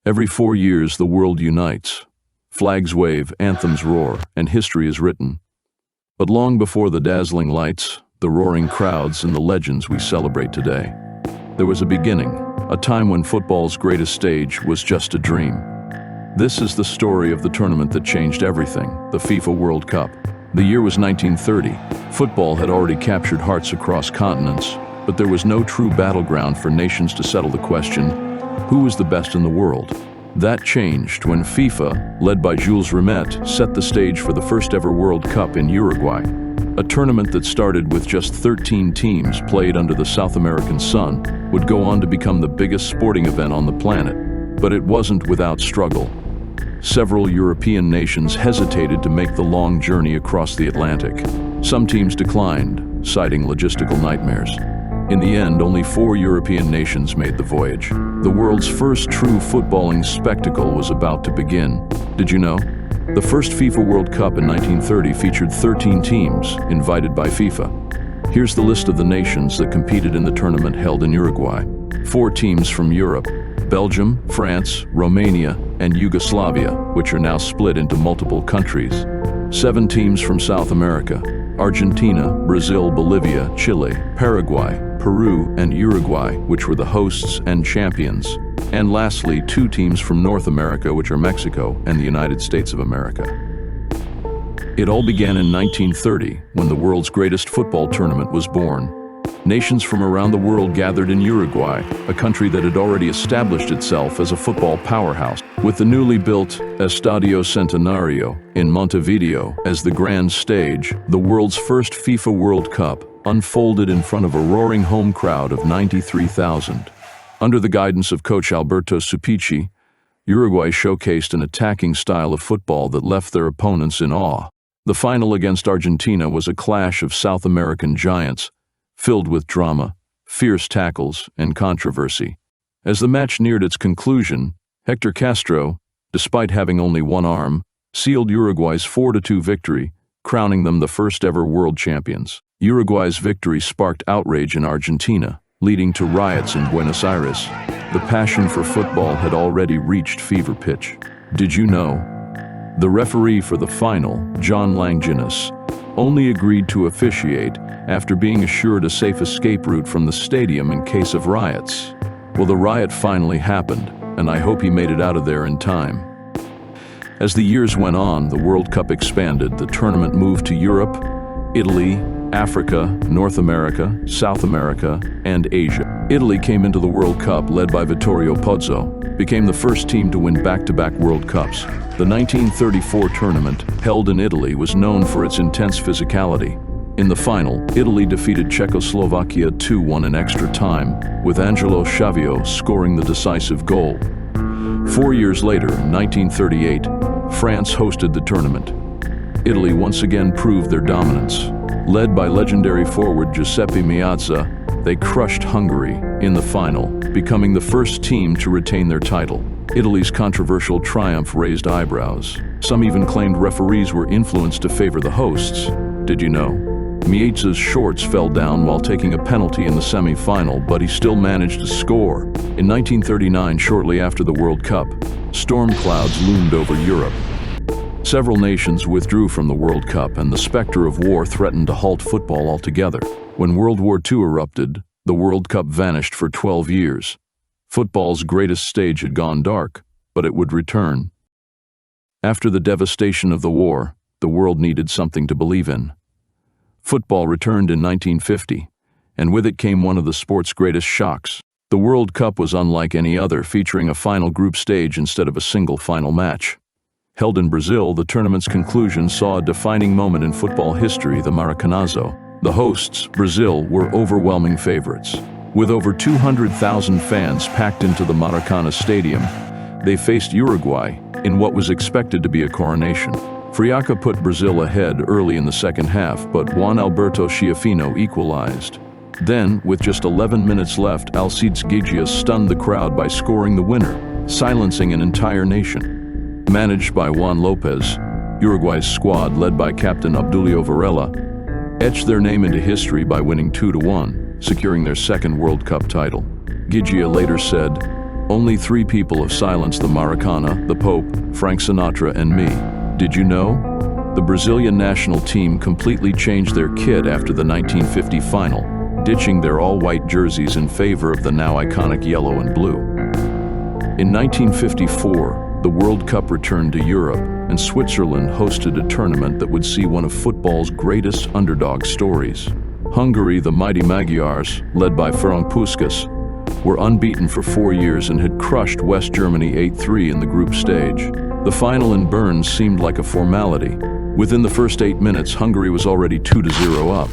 Every 4 years the world unites. Flags wave, anthems roar, and history is written. But long before the dazzling lights, the roaring crowds, and the legends we celebrate today, there was a beginning, a time when football's greatest stage was just a dream. This is the story of the tournament that changed everything, the FIFA World Cup. The year was 1930. Football had already captured hearts across continents, but there was no true battleground for nations to settle the question, who was the best in the world? That changed when FIFA, led by Jules Rimet, set the stage for the first ever World Cup in Uruguay. A tournament that started with just 13 teams played under the South American sun would go on to become the biggest sporting event on the planet. But it wasn't without struggle. Several European nations hesitated to make the long journey across the Atlantic. Some teams declined, citing logistical nightmares. In the end, only 4 European nations made the voyage. The world's first true footballing spectacle was about to begin. Did you know? The first FIFA World Cup in 1930 featured 13 teams invited by FIFA. Here's the list of the nations that competed in the tournament held in Uruguay. 4 teams from Europe: Belgium, France, Romania, and Yugoslavia, which are now split into multiple countries. 7 teams from South America: Argentina, Brazil, Bolivia, Chile, Paraguay, Peru, and Uruguay, which were the hosts and champions. And lastly, 2 teams from North America, which are Mexico and the United States of America. It all began in 1930, when the world's greatest football tournament was born. Nations from around the world gathered in Uruguay, a country that had already established itself as a football powerhouse, with the newly built Estadio Centenario in Montevideo as the grand stage. The world's first FIFA World Cup unfolded in front of a roaring home crowd of 93,000. Under the guidance of coach Alberto Supici, Uruguay showcased an attacking style of football that left their opponents in awe. The final against Argentina was a clash of South American giants, filled with drama, fierce tackles, and controversy. As the match neared its conclusion, Hector Castro, despite having only one arm, sealed Uruguay's 4-2 victory, crowning them the first ever world champions. Uruguay's victory sparked outrage in Argentina, leading to riots in Buenos Aires. The passion for football had already reached fever pitch. Did you know? The referee for the final, John Langenius, only agreed to officiate after being assured a safe escape route from the stadium in case of riots. Well, the riot finally happened, and I hope he made it out of there in time. As the years went on, the World Cup expanded. The tournament moved to Europe, Italy, Africa, North America, South America, and Asia. Italy came into the World Cup led by Vittorio Pozzo, became the first team to win back-to-back World Cups. The 1934 tournament, held in Italy, was known for its intense physicality. In the final, Italy defeated Czechoslovakia 2-1 in extra time, with Angelo Sciavio scoring the decisive goal. 4 years later, in 1938, France hosted the tournament. Italy once again proved their dominance. Led by legendary forward Giuseppe Meazza, they crushed Hungary in the final, becoming the first team to retain their title. Italy's controversial triumph raised eyebrows. Some even claimed referees were influenced to favor the hosts. Did you know? Meazza's shorts fell down while taking a penalty in the semi-final, but he still managed to score. In 1939, shortly after the World Cup, storm clouds loomed over Europe. Several nations withdrew from the World Cup, and the specter of war threatened to halt football altogether. When World War II erupted, the World Cup vanished for 12 years. Football's greatest stage had gone dark, but it would return. After the devastation of the war, the world needed something to believe in. Football returned in 1950, and with it came one of the sport's greatest shocks. The World Cup was unlike any other, featuring a final group stage instead of a single final match. Held in Brazil, the tournament's conclusion saw a defining moment in football history, the Maracanazo. The hosts, Brazil, were overwhelming favorites. With over 200,000 fans packed into the Maracana Stadium, they faced Uruguay in what was expected to be a coronation. Friaca put Brazil ahead early in the second half, but Juan Alberto Schiaffino equalized. Then, with just 11 minutes left, Alcides Gigia stunned the crowd by scoring the winner, silencing an entire nation. Managed by Juan Lopez, Uruguay's squad, led by captain Obdulio Varela, etched their name into history by winning 2-1, securing their second World Cup title. Gigia later said, Only 3 people have silenced the Maracana, the Pope, Frank Sinatra, and me. Did you know? The Brazilian national team completely changed their kit after the 1950 final, ditching their all-white jerseys in favor of the now iconic yellow and blue. In 1954, the World Cup returned to Europe, and Switzerland hosted a tournament that would see one of football's greatest underdog stories. Hungary, the mighty Magyars, led by Ferenc Puskás, were unbeaten for 4 years and had crushed West Germany 8-3 in the group stage. The final in Bern seemed like a formality. Within the first 8 minutes, Hungary was already 2-0 up.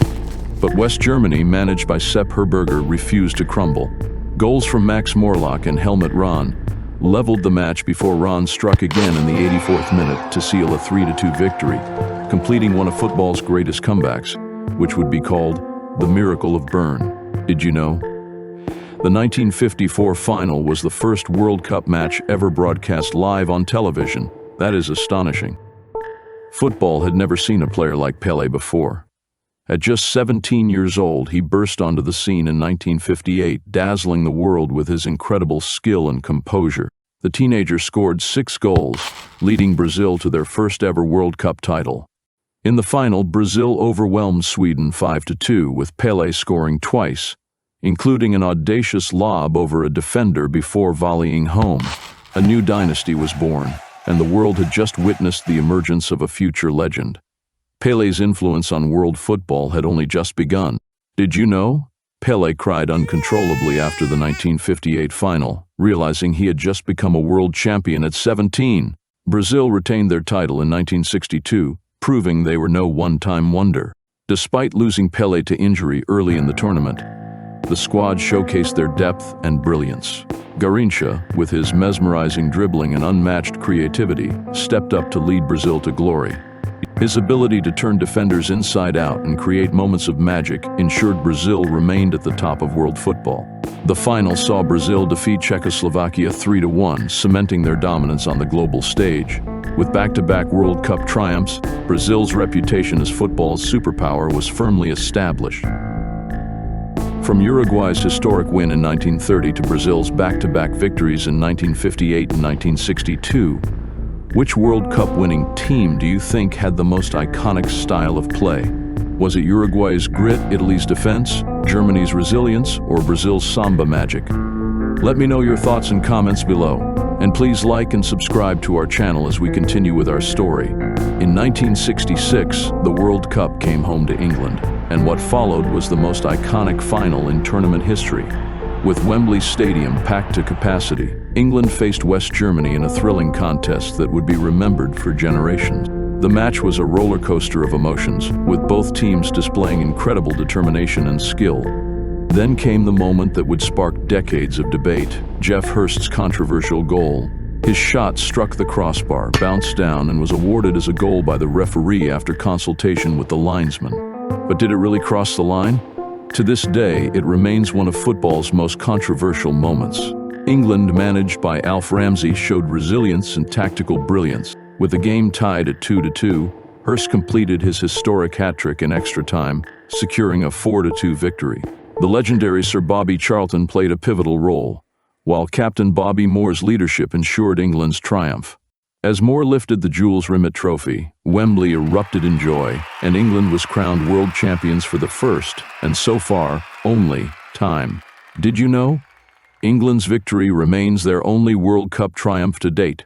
But West Germany, managed by Sepp Herberger, refused to crumble. Goals from Max Morlock and Helmut Rahn leveled the match before Rahn struck again in the 84th minute to seal a 3-2 victory, completing one of football's greatest comebacks, which would be called the Miracle of Bern. Did you know? The 1954 final was the first World Cup match ever broadcast live on television. That is astonishing. Football had never seen a player like Pele before. At just 17 years old, he burst onto the scene in 1958, dazzling the world with his incredible skill and composure. The teenager scored 6 goals, leading Brazil to their first ever World Cup title. In the final, Brazil overwhelmed Sweden 5-2, with Pele scoring twice, including an audacious lob over a defender before volleying home. A new dynasty was born, and the world had just witnessed the emergence of a future legend. Pele's influence on world football had only just begun. Did you know? Pele cried uncontrollably after the 1958 final, realizing he had just become a world champion at 17. Brazil retained their title in 1962, proving they were no one-time wonder. Despite losing Pele to injury early in the tournament, the squad showcased their depth and brilliance. Garrincha, with his mesmerizing dribbling and unmatched creativity, stepped up to lead Brazil to glory. His ability to turn defenders inside out and create moments of magic ensured Brazil remained at the top of world football. The final saw Brazil defeat Czechoslovakia 3-1, cementing their dominance on the global stage. With back-to-back World Cup triumphs, Brazil's reputation as football's superpower was firmly established. From Uruguay's historic win in 1930 to Brazil's back-to-back victories in 1958 and 1962, which World Cup winning team do you think had the most iconic style of play? Was it Uruguay's grit, Italy's defense, Germany's resilience, or Brazil's samba magic? Let me know your thoughts and comments below. And please like and subscribe to our channel as we continue with our story. In 1966, the World Cup came home to England, and what followed was the most iconic final in tournament history. With Wembley Stadium packed to capacity, England faced West Germany in a thrilling contest that would be remembered for generations. The match was a roller coaster of emotions, with both teams displaying incredible determination and skill. Then came the moment that would spark decades of debate: Geoff Hurst's controversial goal. His shot struck the crossbar, bounced down, and was awarded as a goal by the referee after consultation with the linesman. But did it really cross the line? To this day, it remains one of football's most controversial moments. England, managed by Alf Ramsey, showed resilience and tactical brilliance. With the game tied at 2-2, Hurst completed his historic hat-trick in extra time, securing a 4-2 victory. The legendary Sir Bobby Charlton played a pivotal role, while Captain Bobby Moore's leadership ensured England's triumph. As Moore lifted the Jules Rimet trophy, Wembley erupted in joy, and England was crowned world champions for the first, and so far, only, time. Did you know? England's victory remains their only World Cup triumph to date.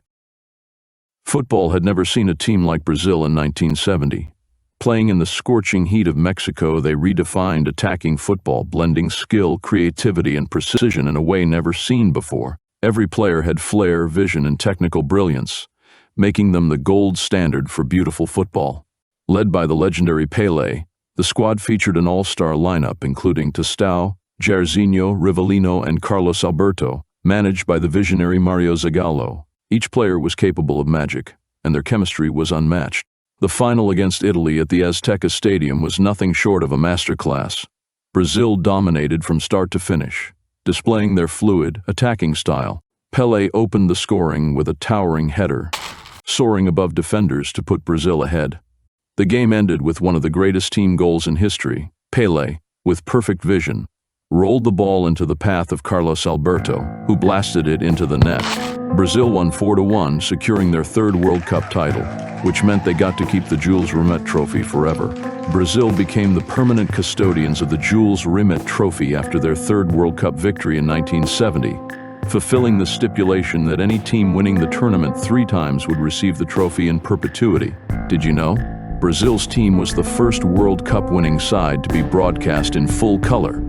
Football had never seen a team like Brazil in 1970. Playing in the scorching heat of Mexico, they redefined attacking football, blending skill, creativity, and precision in a way never seen before. Every player had flair, vision, and technical brilliance, making them the gold standard for beautiful football. Led by the legendary Pele, the squad featured an all-star lineup including Tostão, Jairzinho, Rivellino, and Carlos Alberto, managed by the visionary Mario Zagallo. Each player was capable of magic, and their chemistry was unmatched. The final against Italy at the Azteca Stadium was nothing short of a masterclass. Brazil dominated from start to finish, displaying their fluid, attacking style. Pele opened the scoring with a towering header, soaring above defenders to put Brazil ahead. The game ended with one of the greatest team goals in history. Pele, with perfect vision, rolled the ball into the path of Carlos Alberto, who blasted it into the net. Brazil won 4-1, securing their third World Cup title, which meant they got to keep the Jules Rimet trophy forever. Brazil became the permanent custodians of the Jules Rimet trophy after their third World Cup victory in 1970, fulfilling the stipulation that any team winning the tournament 3 times would receive the trophy in perpetuity. Did you know? Brazil's team was the first World Cup winning side to be broadcast in full color.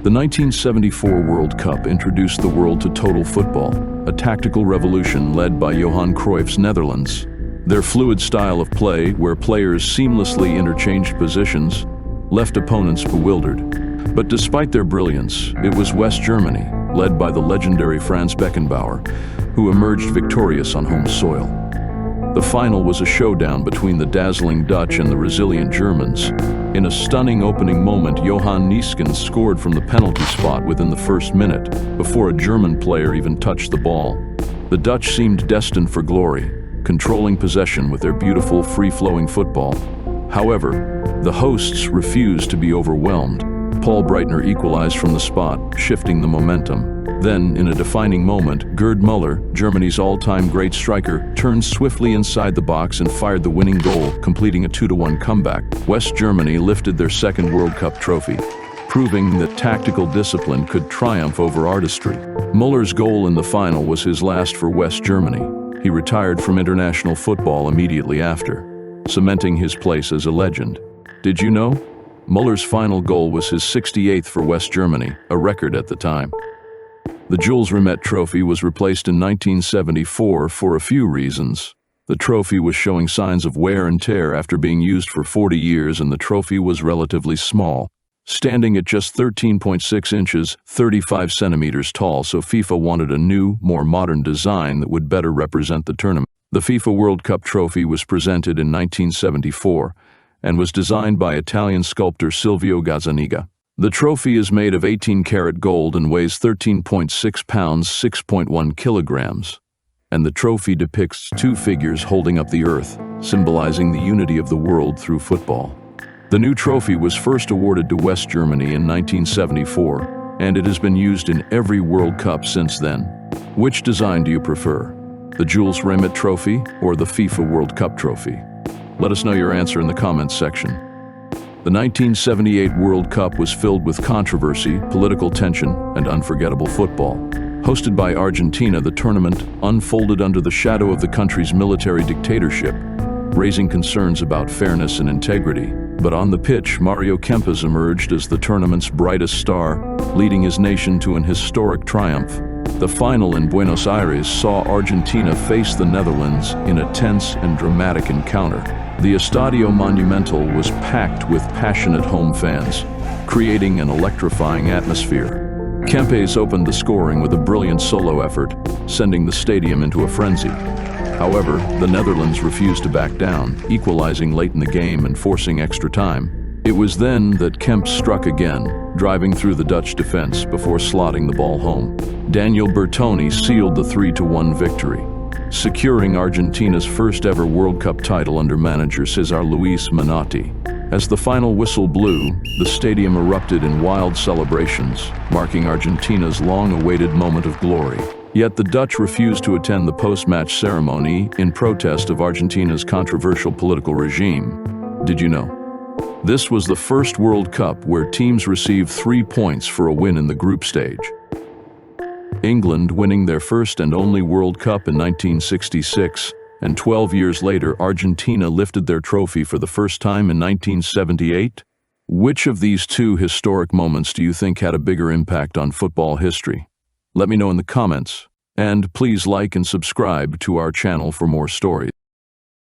The 1974 World Cup introduced the world to total football, a tactical revolution led by Johan Cruyff's Netherlands. Their fluid style of play, where players seamlessly interchanged positions, left opponents bewildered. But despite their brilliance, it was West Germany, led by the legendary Franz Beckenbauer, who emerged victorious on home soil. The final was a showdown between the dazzling Dutch and the resilient Germans. In a stunning opening moment, Johan Neeskens scored from the penalty spot within the first minute, before a German player even touched the ball. The Dutch seemed destined for glory, controlling possession with their beautiful, free-flowing football. However, the hosts refused to be overwhelmed. Paul Breitner equalized from the spot, shifting the momentum. Then, in a defining moment, Gerd Müller, Germany's all-time great striker, turned swiftly inside the box and fired the winning goal, completing a 2-1 comeback. West Germany lifted their second World Cup trophy, proving that tactical discipline could triumph over artistry. Müller's goal in the final was his last for West Germany. He retired from international football immediately after, cementing his place as a legend. Did you know? Müller's final goal was his 68th for West Germany, a record at the time. The Jules Rimet trophy was replaced in 1974 for a few reasons. The trophy was showing signs of wear and tear after being used for 40 years, and the trophy was relatively small, standing at just 13.6 inches, 35 centimeters tall, so FIFA wanted a new, more modern design that would better represent the tournament. The FIFA World Cup trophy was presented in 1974 and was designed by Italian sculptor Silvio Gazzaniga. The trophy is made of 18-karat gold and weighs 13.6 pounds, 6.1 kilograms. And the trophy depicts 2 figures holding up the earth, symbolizing the unity of the world through football. The new trophy was first awarded to West Germany in 1974, and it has been used in every World Cup since then. Which design do you prefer? The Jules Rimet trophy or the FIFA World Cup trophy? Let us know your answer in the comments section. The 1978 World Cup was filled with controversy, political tension, and unforgettable football. Hosted by Argentina, the tournament unfolded under the shadow of the country's military dictatorship, raising concerns about fairness and integrity. But on the pitch, Mario Kempes emerged as the tournament's brightest star, leading his nation to an historic triumph. The final in Buenos Aires saw Argentina face the Netherlands in a tense and dramatic encounter. The Estadio Monumental was packed with passionate home fans, creating an electrifying atmosphere. Kempes opened the scoring with a brilliant solo effort, sending the stadium into a frenzy. However, the Netherlands refused to back down, equalizing late in the game and forcing extra time. It was then that Kempes struck again, driving through the Dutch defense before slotting the ball home. Daniel Bertoni sealed the 3-1 victory, securing Argentina's first ever World Cup title under manager Cesar Luis Menotti. As the final whistle blew, the stadium erupted in wild celebrations, marking Argentina's long-awaited moment of glory. Yet the Dutch refused to attend the post-match ceremony in protest of Argentina's controversial political regime. Did you know? This was the first World Cup where teams received 3 points for a win in the group stage. England winning their first and only World Cup in 1966, and 12 years later, Argentina lifted their trophy for the first time in 1978. Which of these 2 historic moments do you think had a bigger impact on football history? Let me know in the comments, and please like and subscribe to our channel for more stories.